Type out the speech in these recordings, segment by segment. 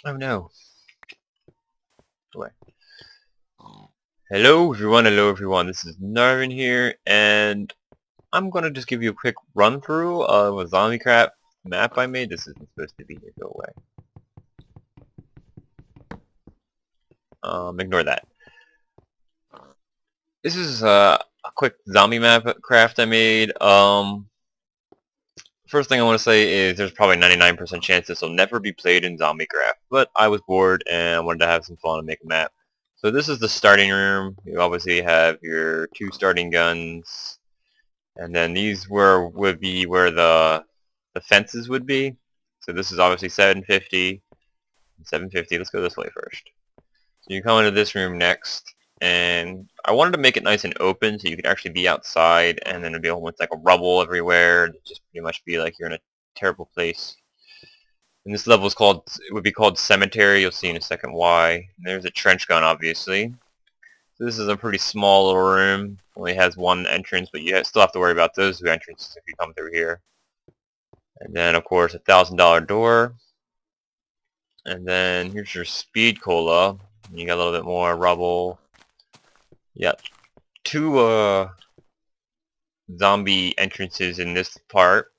Oh no. Away. Hello everyone, this is Narvin here, and I'm gonna just give you a quick run through of a Zombiecraft map I made. This isn't supposed to be here, go away. Ignore that. This is a quick zombie map craft I made. First thing I want to say is there's probably 99% chance this will never be played in Zombiecraft, but I was bored and I wanted to have some fun and make a map. So this is the starting room. You obviously have your two starting guns, and then these would be where the fences would be. So this is obviously 750. 750. Let's go this way first. So you come into this room next, and I wanted to make it nice and open so you could actually be outside, and then it'd be almost like a rubble everywhere. It'd just pretty much be like you're in a terrible place. And this level is called, it would be called Cemetery. You'll see in a second why. And there's a trench gun, obviously. So this is a pretty small little room. Only has one entrance, but you still have to worry about those two entrances if you come through here. And then, of course, $1,000 door. And then here's your speed cola. You got a little bit more rubble. You got two zombie entrances in this part.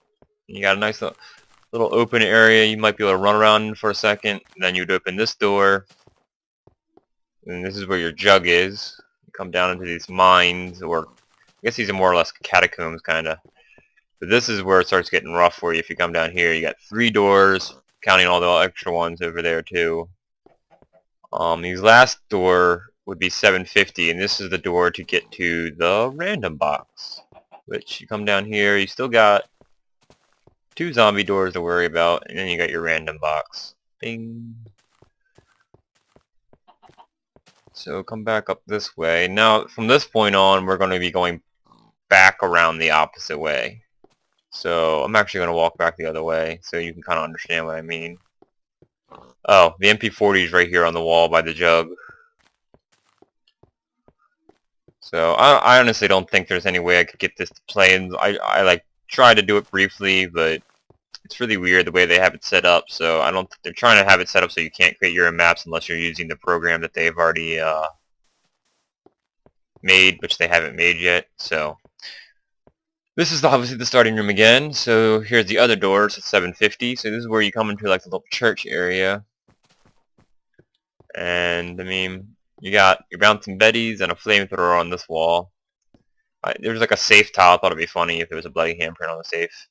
You got a nice little open area. You might be able to run around for a second. And then you'd open this door. And this is where your jug is. You come down into these mines, or I guess these are more or less catacombs, kind of. But this is where it starts getting rough for you if you come down here. You got 3 doors, counting all the extra ones over there too. These last door would be 750, and this is the door to get to the random box. Which you come down here, you still got 2 zombie doors to worry about, and then you got your random box. Bing. So come back up this way. Now, from this point on, we're going to be going back around the opposite way. So I'm actually going to walk back the other way so you can kind of understand what I mean. Oh, the MP40 is right here on the wall by the jug. So I honestly don't think there's any way I could get this to play. And I like tried to do it briefly, but it's really weird the way they have it set up. So I don't. They're trying to have it set up so you can't create your own maps unless you're using the program that they've already made, which they haven't made yet. So this is obviously the starting room again. So here's the other doors at 750. So this is where you come into like the little church area. And I mean, you got your bouncing betties and a flamethrower on this wall. There's like a safe tile. I thought it'd be funny if there was a bloody handprint on the safe.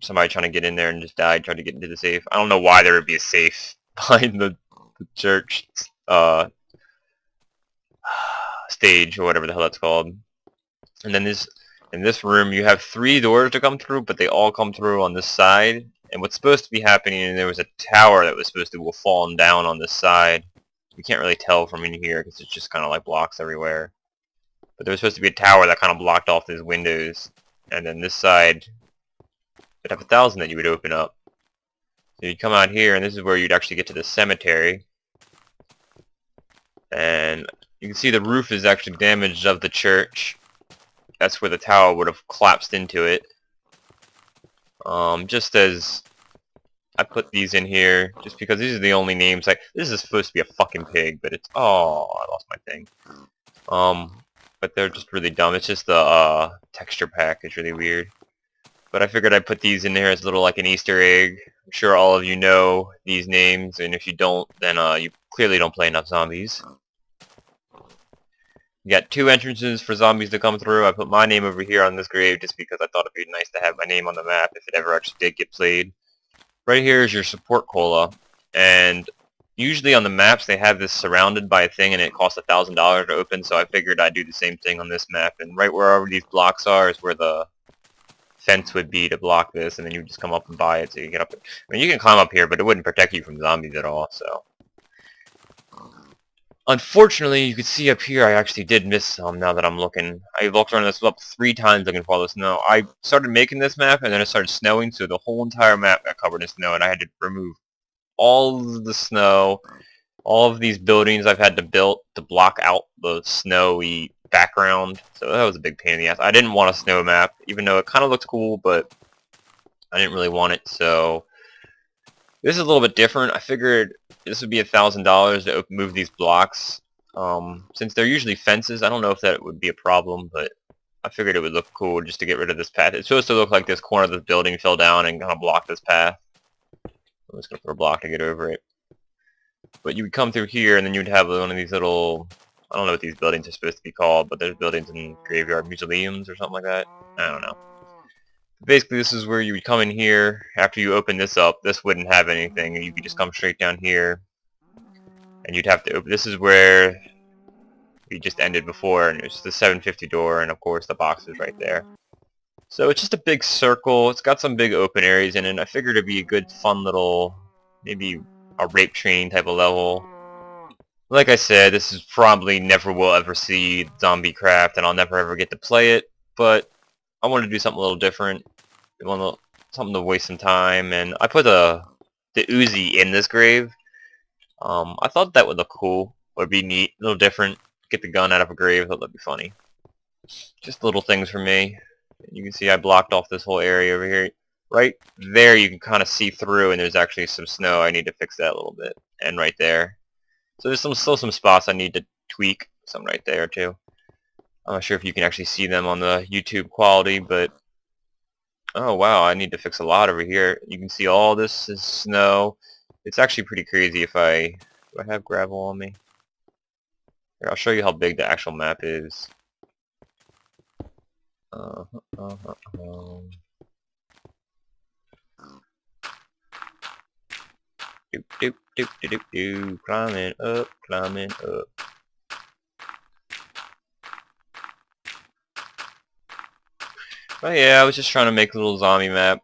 Somebody trying to get in there and just died trying to get into the safe. I don't know why there would be a safe behind the church stage or whatever the hell that's called. And then in this room you have 3 doors to come through, but they all come through on this side. And what's supposed to be happening, and there was a tower that was supposed to go falling down on this side. You can't really tell from in here because it's just kind of like blocks everywhere. But there was supposed to be a tower that kind of blocked off these windows. And then this side would have 1,000 that you would open up. So you'd come out here, and this is where you'd actually get to the cemetery. And you can see the roof is actually damaged of the church. That's where the tower would have collapsed into it. Just as I put these in here, just because these are the only names. Like, this is supposed to be a fucking pig, but it's, oh, I lost my thing. But they're just really dumb. It's just the texture pack is really weird. But I figured I'd put these in there as a little like an Easter egg. I'm sure all of you know these names, and if you don't, then you clearly don't play enough zombies. You got 2 entrances for zombies to come through. I put my name over here on this grave just because I thought it'd be nice to have my name on the map if it ever actually did get played. Right here is your support cola, and usually on the maps they have this surrounded by a thing and it costs $1,000 to open, so I figured I'd do the same thing on this map. And right wherever these blocks are is where the fence would be to block this, and then you just come up and buy it so you get up. I mean, you can climb up here, but it wouldn't protect you from zombies at all, so. Unfortunately, you can see up here I actually did miss some now that I'm looking. I walked around this up 3 times looking for all the snow. I started making this map, and then it started snowing, so the whole entire map got covered in snow, and I had to remove all of the snow. All of these buildings I've had to build to block out the snowy background, so that was a big pain in the ass. I didn't want a snow map, even though it kind of looked cool, but I didn't really want it, so this is a little bit different. I figured this would be $1,000 to move these blocks. Since they're usually fences, I don't know if that would be a problem, but I figured it would look cool just to get rid of this path. It's supposed to look like this corner of this building fell down and kind of block this path. I'm just going to put a block to get over it. But you would come through here, and then you'd have one of these little, I don't know what these buildings are supposed to be called, but there's buildings in graveyard mausoleums or something like that. I don't know. Basically, this is where you would come in here. After you open this up, this wouldn't have anything, and you could just come straight down here. And you'd have to open, this is where we just ended before, and it's the 750 door, and of course the box is right there. So it's just a big circle. It's got some big open areas in it. I figured it'd be a good, fun little, maybe a rape training type of level. Like I said, this is probably never will ever see Zombiecraft, and I'll never ever get to play it, but I wanted to do something a little different. Something to waste some time, and I put the Uzi in this grave. I thought that would look cool, or be neat, a little different. Get the gun out of a grave, I thought that'd be funny. Just little things for me. You can see I blocked off this whole area over here. Right there you can kind of see through, and there's actually some snow. I need to fix that a little bit. And right there. So there's still some spots I need to tweak. Some right there too. I'm not sure if you can actually see them on the YouTube quality, but oh wow, I need to fix a lot over here. You can see all this is snow. It's actually pretty crazy if do I have gravel on me? Here, I'll show you how big the actual map is. Uh, uh, uh, uh. Doop, doop, doop, doop, doop, doop. Climbing up, climbing up. But yeah, I was just trying to make a little zombie map.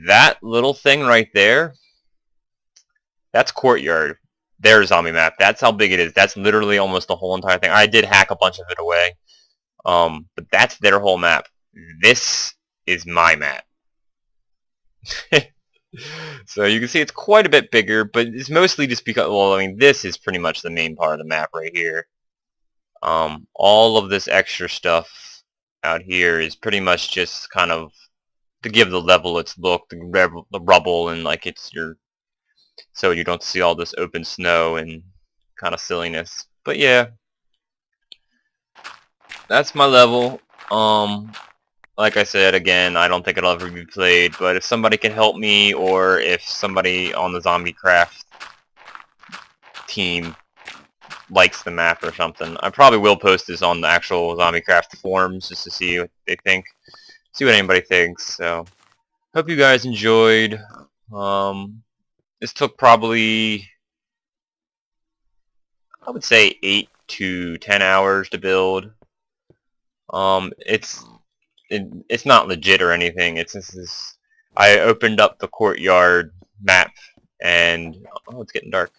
That little thing right there, that's courtyard. There's zombie map. That's how big it is. That's literally almost the whole entire thing. I did hack a bunch of it away. But that's their whole map. This is my map. So you can see it's quite a bit bigger, but it's mostly just because, well, I mean, this is pretty much the main part of the map right here. All of this extra stuff out here is pretty much just kind of to give the level its look, the rubble, and like so you don't see all this open snow and kind of silliness. But yeah, that's my level. Like I said, again, I don't think it'll ever be played, but if somebody can help me, or if somebody on the Zombiecraft team likes the map or something, I probably will post this on the actual Zombiecraft forums just to see what they think, see what anybody thinks. So, hope you guys enjoyed. This took probably, I would say, 8 to 10 hours to build. It's not legit or anything. I opened up the courtyard map, and oh, it's getting dark.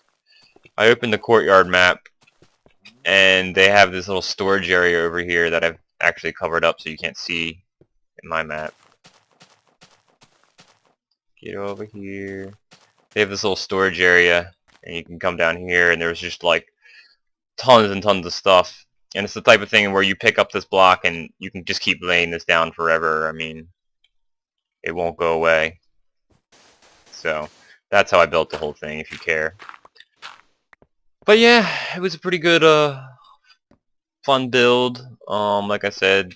I opened the courtyard map, and they have this little storage area over here that I've actually covered up so you can't see in my map. Get over here. They have this little storage area, and you can come down here, and there's just like tons and tons of stuff. And it's the type of thing where you pick up this block and you can just keep laying this down forever. I mean, it won't go away. So, that's how I built the whole thing, if you care. But yeah, it was a pretty good, fun build. Like I said,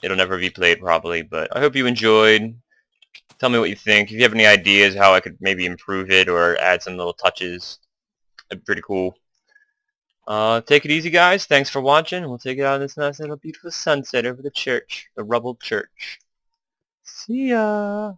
it'll never be played probably, but I hope you enjoyed. Tell me what you think. If you have any ideas how I could maybe improve it or add some little touches, it'd be pretty cool. Take it easy, guys. Thanks for watching. We'll take it out on this nice little beautiful sunset over the church, the rubbled church. See ya!